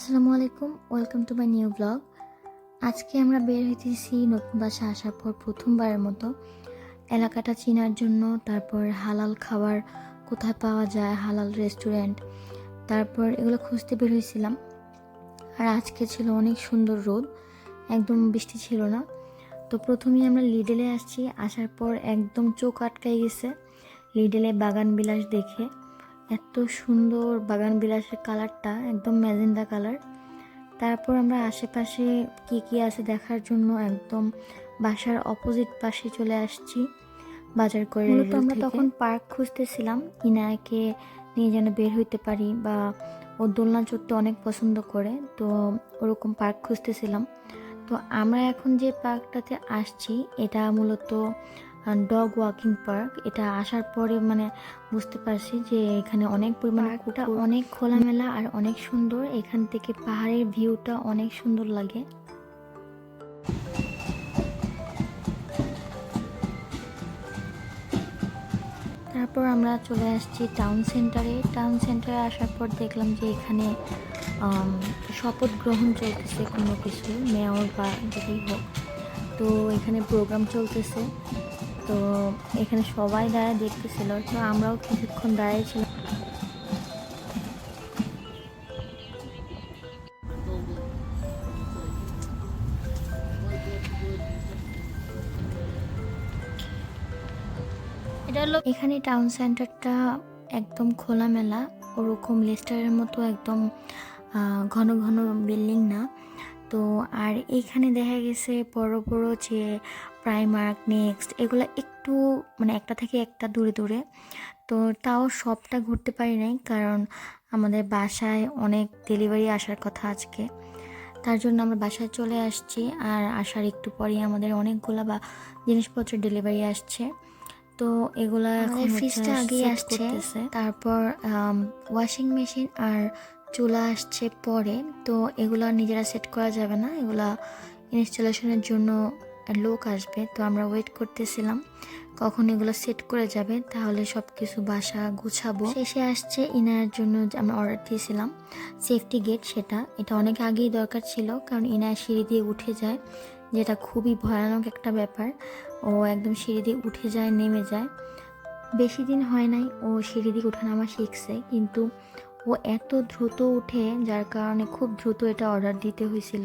আসসালামু আলাইকুম, welcome to my new blog. আজকে আমরা বের হইতেছি নতুন বাসা আসার পর প্রথমবারের মতো এলাকাটা চেনার জন্য। তারপর হালাল খাবার কোথায় পাওয়া যায়, হালাল রেস্টুরেন্ট, তারপর এগুলো খুঁজতে বের হয়েছিলাম। আর আজকে ছিল অনেক সুন্দর রোদ, একদম বৃষ্টি ছিল না। তো প্রথমেই আমরা লিডেলে আসছি, আসার পর একদম চোখ আটকাই গেছে লিডেলে বাগান বিলাস দেখে। এত সুন্দর বাগান বিলাসের কালারটা, একদম ম্যাজেন্ডা কালার। তারপর আমরা আশেপাশে কি কি আছে দেখার জন্য একদম বাসার অপোজিট পাশে চলে আসছি বাজার করে। মূলত আমরা তখন পার্ক খুঁজতেছিলাম, ইনায়াকে নিয়ে যেন বের হইতে পারি, বা ও দোলনা চড়তে অনেক পছন্দ করে, তো ওরকম পার্ক খুঁজতেছিলাম। তো আমরা এখন যে পার্কটাতে আসছি এটা মূলত ডগ ওয়াকিং পার্ক। এটা আসার পরে বুঝতে পারছি যে এখানে অনেক পরিমাণে কুকুর, অনেক খোলামেলা আর অনেক সুন্দর। এখান থেকে পাহাড়ের ভিউটা অনেক সুন্দর লাগে। তারপর আমরা চলে আসছি টাউন সেন্টারে। টাউন সেন্টারে আসার পর দেখলাম যে এখানে শপথ গ্রহণ চলতেছে কোনো কিছু, মেয়র বা যেটাই হোক। তো এখানে প্রোগ্রাম চলতেছে, তো এখানে সবাই দাঁড়ায় দেখতেছিল, তো আমরাও কিছুক্ষণ দাঁড়িয়েছিলাম। এটা হলো এখানে টাউন সেন্টারটা একদম খোলামেলা, ওরকম লেস্টারের মতো একদম ঘন ঘন বিল্ডিং না। তো আর এইখানে দেখা গেছে বড় বড় যে প্রাইমার্ক, নেক্সট, এগুলো একটু একটা থেকে একটা দূরে দূরে। তো তাও সবটা ঘুরতে পারি নাই, কারণ আমাদের বাসায় অনেক ডেলিভারি আসার কথা আজকে। তার জন্য আমরা বাসায় চলে আসছি, আর আসার একটু পরেই আমাদের অনেকগুলা জিনিসপত্র ডেলিভারি আসছে। তো এগুলা এখন ফ্রিজটা আগে আসছে, তারপর ওয়াশিং মেশিন আর চুলা আসছে পরে। তো এগুলা নিজেরা সেট করা যাবে না, এগুলা ইনস্টলেশনের জন্য লোক আসবে। তো আমরা ওয়েট করতেছিলাম কখন এগুলো সেট করে যাবে, তাহলে সব কিছু বাসা গুছাবো। শেষে আসছে ইনায়ের জন্য আমরা অর্ডার দিয়েছিলাম সেফটি গেট। এটা অনেক আগেই দরকার ছিল, কারণ ইনায় সিঁড়ি দিয়ে উঠে যায়, যেটা খুবই ভয়ানক একটা ব্যাপার। ও একদম সিঁড়ি দিয়ে উঠে যায়, নেমে যায়। বেশি দিন হয় নাই ও সিঁড়ি দিয়ে ওঠানামা শিখছে, কিন্তু ও এত দ্রুত উঠে, যার কারণে খুব দ্রুত এটা অর্ডার দিতে হয়েছিল।